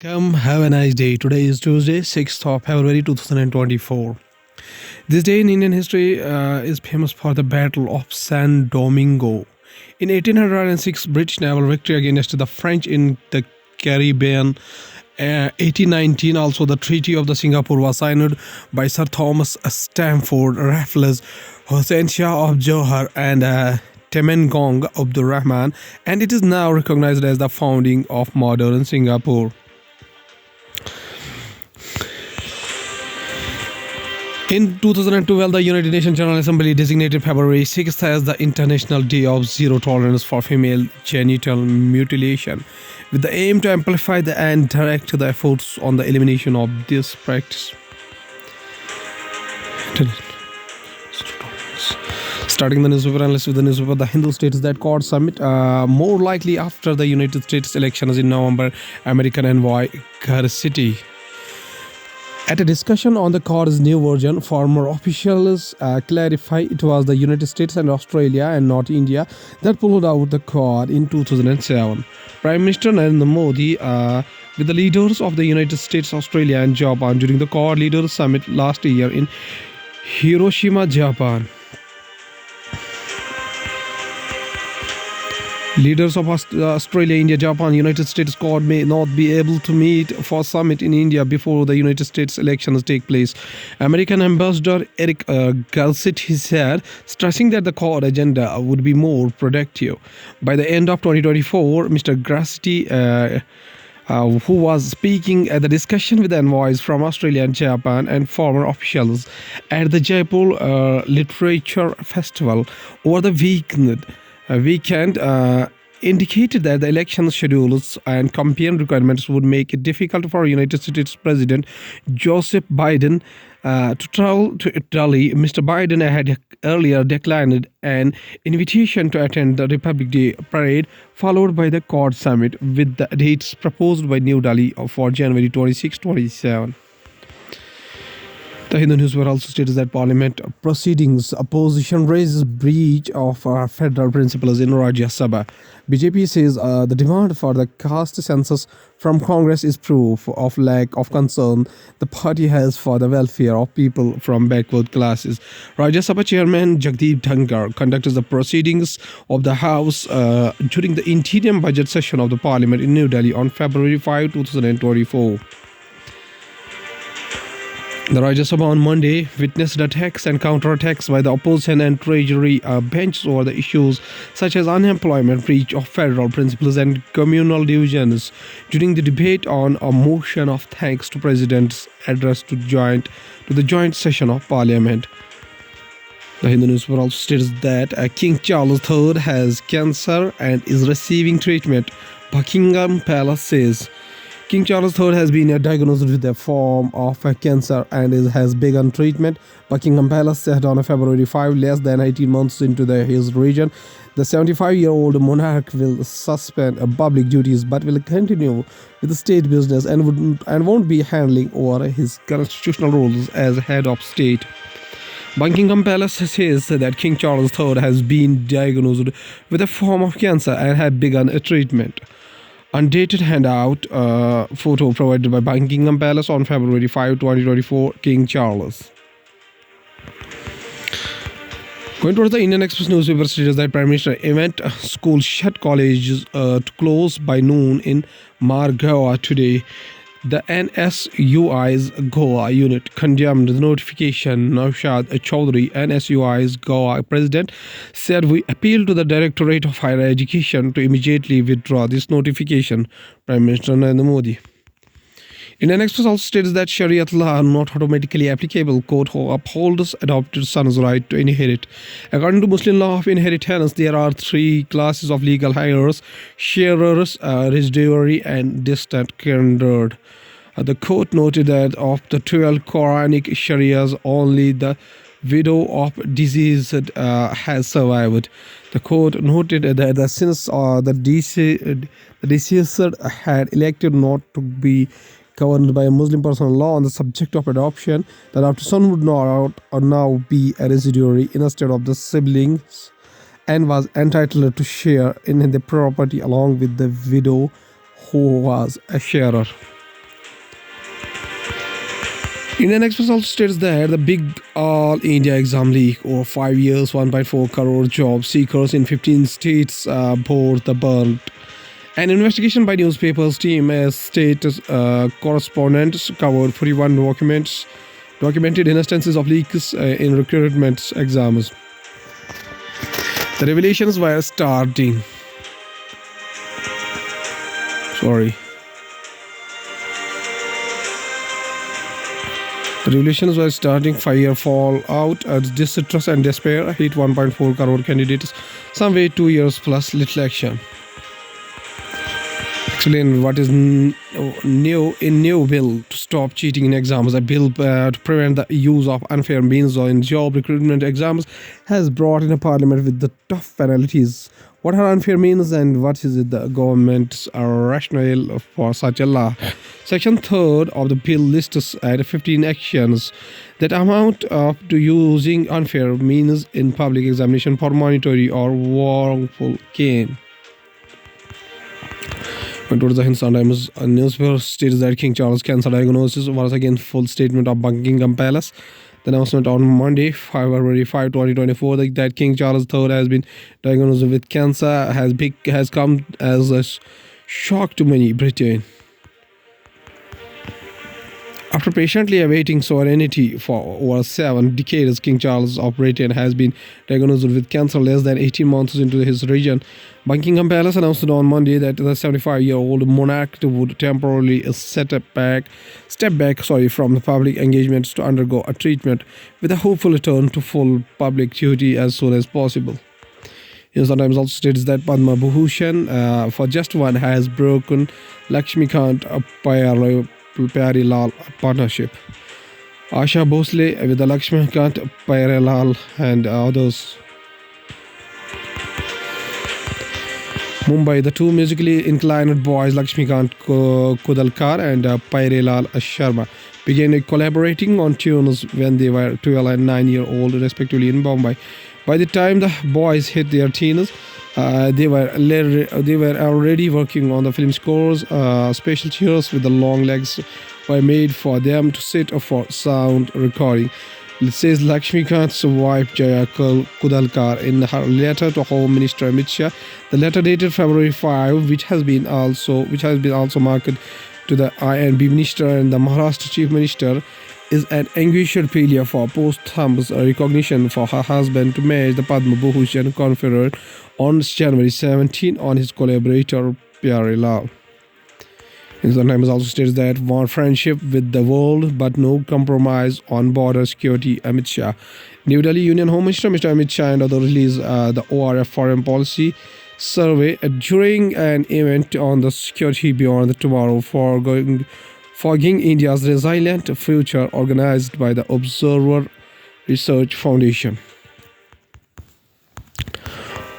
Welcome. Have a nice day. Today is Tuesday, 6th of February 2024. This day in Indian history is famous for the Battle of San Domingo. In 1806, British naval victory against the French in the Caribbean. 1819, also the Treaty of the Singapore was signed by Sir Thomas Stamford Raffles, Hossein Shah of Johor, and Temenggong Abdul Rahman, and it is now recognized as the founding of modern Singapore. In 2012, the United Nations General Assembly designated February 6th as the International Day of Zero Tolerance for Female Genital Mutilation, with the aim to amplify and direct the efforts on the elimination of this practice. Starting the newspaper analyst with the newspaper, The Hindu states that Quad summit more likely after the United States elections in November. American envoy Garcetti. At a discussion on the Quad's new version, former officials clarify it was the United States and Australia and not India that pulled out the Quad in 2007. Prime Minister Narendra Modi with the leaders of the United States, Australia and Japan during the Quad Leaders Summit last year in Hiroshima, Japan. Leaders of Australia, India, Japan, United States Quad may not be able to meet for summit in India before the United States elections take place. American Ambassador Eric Garcetti said, stressing that the Quad agenda would be more productive. By the end of 2024, Mr. Garcetti, who was speaking at the discussion with envoys from Australia and Japan and former officials at the Jaipur Literature Festival over the weekend, indicated that the election schedules and campaign requirements would make it difficult for United States President Joseph Biden to travel to Italy. Mr. Biden had earlier declined an invitation to attend the Republic Day parade, followed by the Quad summit, with the dates proposed by New Delhi for January 26-27. The Hindu newspaper also states that Parliament proceedings opposition raises breach of federal principles in Rajya Sabha. BJP says the demand for the caste census from Congress is proof of lack of concern the party has for the welfare of people from backward classes. Rajya Sabha Chairman Jagdeep Dhankhar conducted the proceedings of the House during the interim budget session of the Parliament in New Delhi on February 5, 2024. The Rajya Sabha on Monday witnessed attacks and counterattacks by the opposition and treasury benches over the issues such as unemployment, breach of federal principles and communal divisions. During the debate on a motion of thanks to President's address to the joint session of Parliament. The Hindu newspaper also states that King Charles III has cancer and is receiving treatment. Buckingham Palace says King Charles III has been diagnosed with a form of cancer and has begun treatment. Buckingham Palace said on February 5, less than 18 months into his reign, the 75-year-old monarch will suspend public duties but will continue with the state business and won't be handling over his constitutional roles as head of state. Buckingham Palace says that King Charles III has been diagnosed with a form of cancer and has begun a treatment. Undated handout photo provided by Buckingham Palace on February 5, 2024, King Charles. Going towards the Indian Express newspaper states that Prime Minister event schools shut colleges to close by noon in Margaon today. The NSUI's Goa unit condemned the notification. Naushad Chaudhary, NSUI's Goa president, said, "We appeal to the Directorate of Higher Education to immediately withdraw this notification." Prime Minister Narendra Modi. Indian Express also states that Shariat law not automatically applicable. Court upholds adopted son's right to inherit. According to Muslim law of inheritance, there are three classes of legal heirs: sharers, residuary, and distant kindred. The court noted that of the 12 Quranic Sharias, only the widow of deceased has survived. The court noted that since the deceased had elected not to be governed by a Muslim personal law on the subject of adoption, the adopted son would now be a residuary instead of the siblings and was entitled to share in the property along with the widow who was a sharer. Indian Express also states that the big All India exam leak over 5 years, 1.4 crore job seekers in 15 states bore the brunt. An investigation by newspapers team as state correspondents covered 41 documented instances of leaks in recruitment exams. The revelations were starting. Sorry. The revelations were starting. 5-year fallout, distrust and despair hit 1.4 crore candidates. Some wait 2 years plus little action. Explain what is new bill to stop cheating in exams. A bill to prevent the use of unfair means in job recruitment exams has brought in a parliament with the tough penalties. What are unfair means and what is it the government's rationale for such a law? Section 3rd of the bill lists at 15 actions that amount up to using unfair means in public examination for monetary or wrongful gain. When towards the Hindustan Times newspaper states that King Charles cancer diagnosis was again full statement of Buckingham Palace. The announcement on Monday, February 5, 2024, that King Charles III has been diagnosed with cancer has come as a shock to many Britain. After patiently awaiting sovereignty for over 7 decades, King Charles of Britain has been diagnosed with cancer less than 18 months into his reign. Buckingham Palace announced on Monday that the 75-year-old monarch would temporarily step back from the public engagements to undergo a treatment with a hopeful return to full public duty as soon as possible. Sometimes also states that Padma Bhushan for just one has broken Lakshmikant Pyarelal partnership. Asha Bhosle with the Lakshmikant Pyarelal and others. Mumbai, the two musically inclined boys Lakshmikant Kudalkar and Pyarelal Sharma began collaborating on tunes when they were 12 and 9-year-old respectively in Bombay. By the time the boys hit their teens, they were already working on the film scores. Special chairs with the long legs were made for them to sit for sound recording. It says Lakshmikant's wife Jaya Kudalkar in her letter to Home Minister Amit Shah. The letter dated February 5, which has been also marked to the INB Minister and the Maharashtra Chief Minister, is an anguished failure for posthumous recognition for her husband to match the Padma Bhushan conferred on January 17 on his collaborator Pyarelal. The Times also states that want friendship with the world but no compromise on border security. Amit Shah. New Delhi Union Home Minister Mr. Amit Shah and others released the ORF Foreign Policy Survey during an event on the security beyond tomorrow fogging India's resilient future organized by the Observer Research Foundation.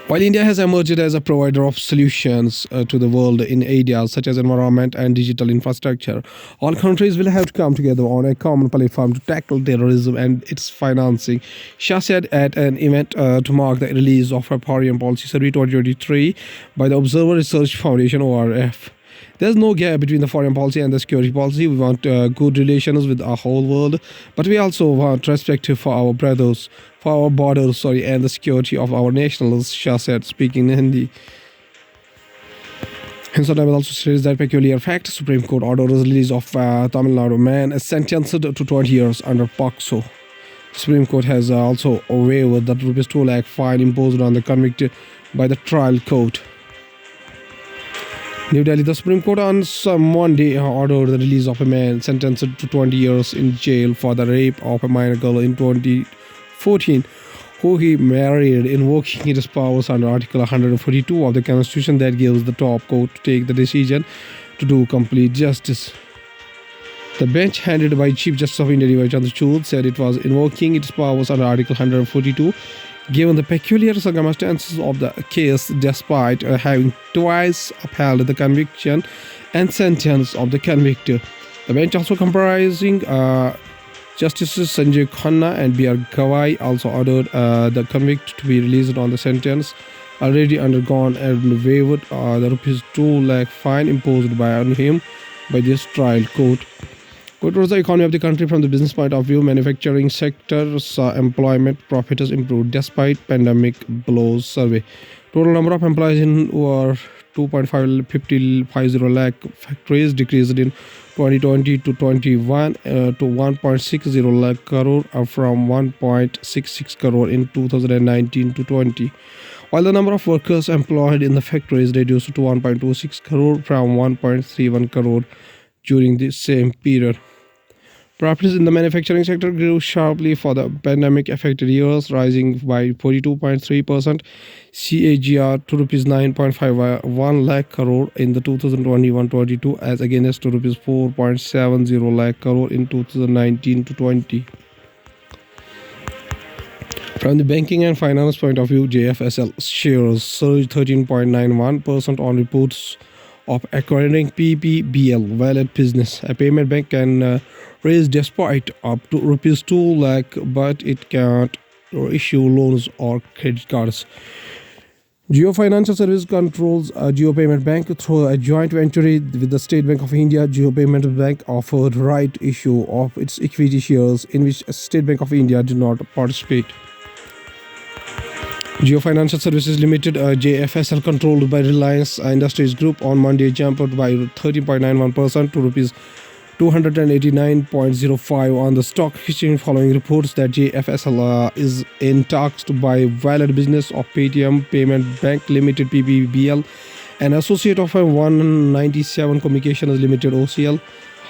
While India has emerged as a provider of solutions to the world in areas such as environment and digital infrastructure, all countries will have to come together on a common platform to tackle terrorism and its financing, Shah said at an event to mark the release of a Foreign Policy Survey 2023 by the Observer Research Foundation (ORF). There's no gap between the foreign policy and the security policy. We want good relations with our whole world, but we also want respect for our brothers, for our borders, and the security of our nationals, Shah said, speaking in Hindi. Hindustan also states that peculiar fact, Supreme Court orders release of Tamil Nadu man is sentenced to 20 years under POCSO. Supreme Court has also waived the rupees 2 lakh fine imposed on the convicted by the trial court. New Delhi, the Supreme Court on Monday ordered the release of a man sentenced to 20 years in jail for the rape of a minor girl in 2014, who he married, invoking his powers under Article 142 of the Constitution that gives the top court to take the decision to do complete justice. The bench, headed by Chief Justice of India D.Y. Chandrachud, said it was invoking its powers under Article 142 given the peculiar circumstances of the case, despite having twice upheld the conviction and sentence of the convicted. The bench, also comprising Justices Sanjay Khanna and B.R. Gawai, also ordered the convicted to be released on the sentence already undergone and waived the rupees 2 lakh fine imposed on him by this trial court. Going towards the economy of the country from the business point of view, manufacturing sector saw employment profits improved despite pandemic blows survey. Total number of employees in were 2.550 lakh factories decreased in 2020 to 21 to 1.60 lakh crore from 1.66 crore in 2019 to 20. While the number of workers employed in the factories reduced to 1.26 crore from 1.31 crore during the same period. Profits in the manufacturing sector grew sharply for the pandemic affected years, rising by 42.3% CAGR to rupees 9.51 lakh crore in the 2021-22 as against to rupees 4.70 lakh crore in 2019 to 20. From the banking and finance point of view, JFSL shares surged 13.91% on reports of acquiring PPBL wallet business. A payment bank can raise deposit up to rupees 2 lakh, but it can't issue loans or credit cards. Geo Financial Service controls a Geo Payment Bank through a joint venture with the State Bank of India. Geo Payment Bank offered right issue of its equity shares, in which State Bank of India did not participate. Geo Financial Services Limited, JFSL, controlled by Reliance Industries Group, on Monday jumped by 13.91% to rupees 289.05 on the stock exchange following reports that JFSL is in talks to buy wallet business of Paytm Payment Bank Limited (PPBL), an associate of a 197 Communications Limited (OCL).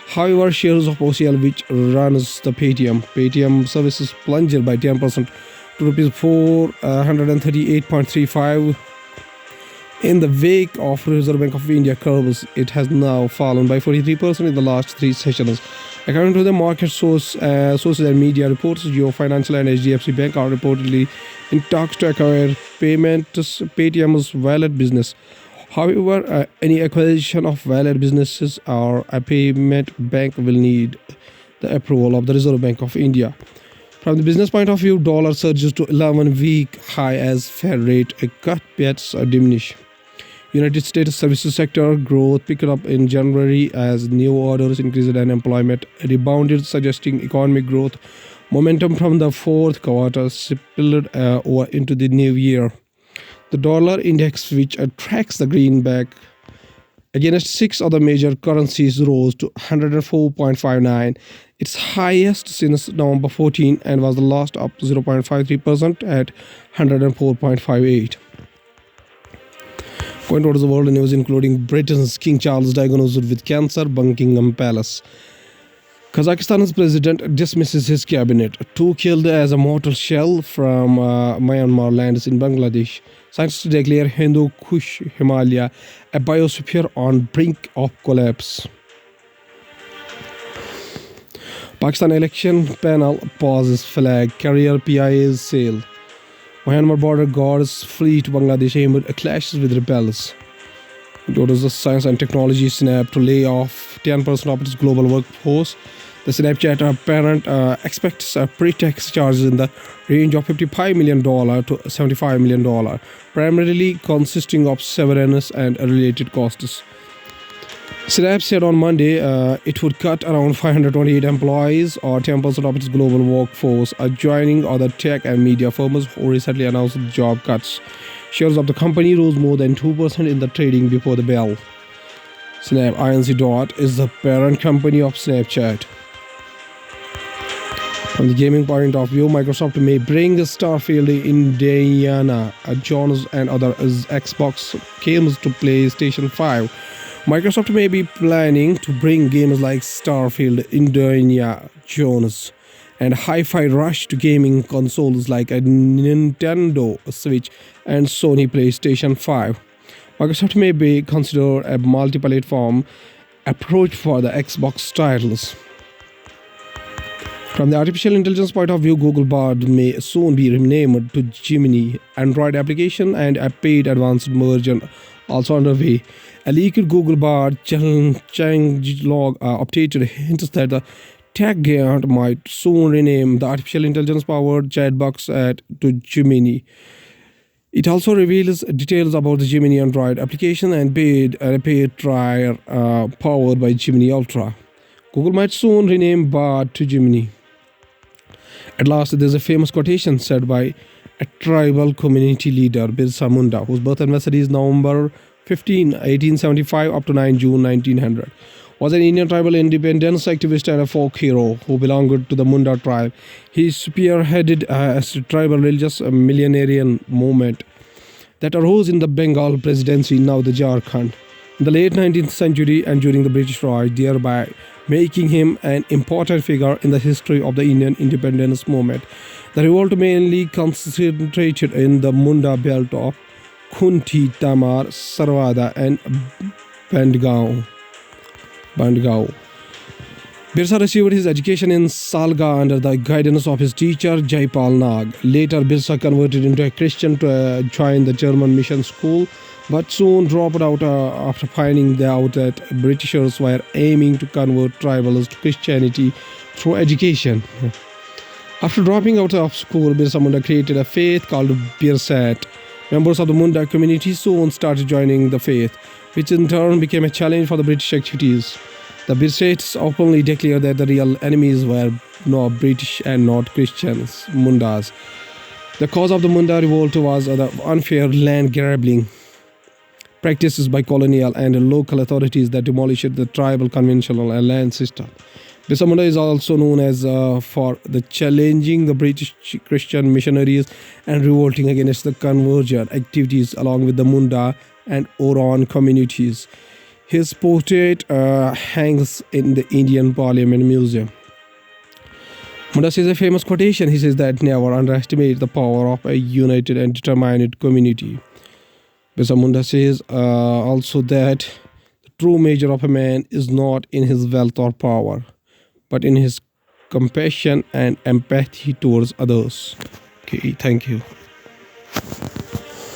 However, shares of OCL, which runs the Paytm services, plunged by 10% to rupees 438.35. In the wake of Reserve Bank of India curbs, it has now fallen by 43% in the last 3 sessions. According to the market sources and media reports, Geo Financial and HDFC Bank are reportedly in talks to acquire Paytm's wallet business. However, any acquisition of wallet businesses or a payment bank will need the approval of the Reserve Bank of India. From the business point of view, dollar surges to 11-week high as Fed rate cut bets diminish. United States services sector growth picked up in January as new orders increased and employment rebounded, suggesting economic growth momentum from the fourth quarter spilled over into the new year. The dollar index, which tracks the greenback against 6 other major currencies, rose to 104.59, its highest since November 14, and was the last up 0.53% at 104.58. Going towards the world news, including Britain's King Charles diagnosed with cancer, Buckingham Palace. Kazakhstan's president dismisses his cabinet. 2 killed as a mortar shell from Myanmar lands in Bangladesh. Scientists declare Hindu Kush Himalaya a biosphere on brink of collapse. Pakistan election panel pauses flag carrier PIA's sale. Myanmar border guards flee to Bangladesh amid clashes with rebels. It was the science and technology Snap to lay off 10% of its global workforce. The Snapchat parent expects pre-tax charges in the range of $55 million to $75 million, primarily consisting of severance and related costs. Snap said on Monday it would cut around 528 employees, or 10% of its global workforce, joining other tech and media firms who recently announced job cuts. Shares of the company rose more than 2% in the trading before the bell. Snap Inc. is the parent company of Snapchat. From the gaming point of view, Microsoft may bring Starfield, Indiana Jones and other Xbox games to PlayStation 5. Microsoft may be planning to bring games like Starfield, Indiana Jones, and Hi-Fi Rush to gaming consoles like a Nintendo Switch and Sony PlayStation 5. Microsoft may be considered a multi-platform approach for the Xbox titles. From the artificial intelligence point of view, Google Bard may soon be renamed to Gemini. Android application and a paid advanced version also underway. A leaked Google Bard changelog updated hints that the tech giant might soon rename the artificial intelligence-powered chatbox to Gemini. It also reveals details about the Gemini Android application and paid trial powered by Gemini Ultra. Google might soon rename Bard to Gemini. At last, there's a famous quotation said by a tribal community leader, Birsa Munda, whose birth anniversary is November 15, 1875 up to 9 June 1900. Was an Indian tribal independence activist and a folk hero who belonged to the Munda tribe. He spearheaded a tribal religious millenarian movement that arose in the Bengal presidency, now the Jharkhand, in the late 19th century and during the British Raj, thereby making him an important figure in the history of the Indian independence movement. The revolt mainly concentrated in the Munda belt of Khunti, Tamar, Sarvada and Bandgaon. Birsa received his education in Salga under the guidance of his teacher Jaipal Nag. Later, Birsa converted into a Christian to join the German mission school, but soon dropped out after finding out that Britishers were aiming to convert tribals to Christianity through education. After dropping out of school, Birsa Munda created a faith called Birsat. Members of the Munda community soon started joining the faith, which in turn became a challenge for the British activities. The Birsats openly declared that the real enemies were not British and not Christians, Mundas. The cause of the Munda revolt was the unfair land grabbing practices by colonial and local authorities that demolished the tribal conventional land system. Birsa Munda is also known as for the challenging the British Christian missionaries and revolting against the conversion activities along with the Munda and Oron communities. His portrait hangs in the Indian Parliament Museum. Munda says a famous quotation. He says that never underestimate the power of a united and determined community. Birsa Munda says also that the true measure of a man is not in his wealth or power, but in his compassion and empathy towards others. Okay, thank you.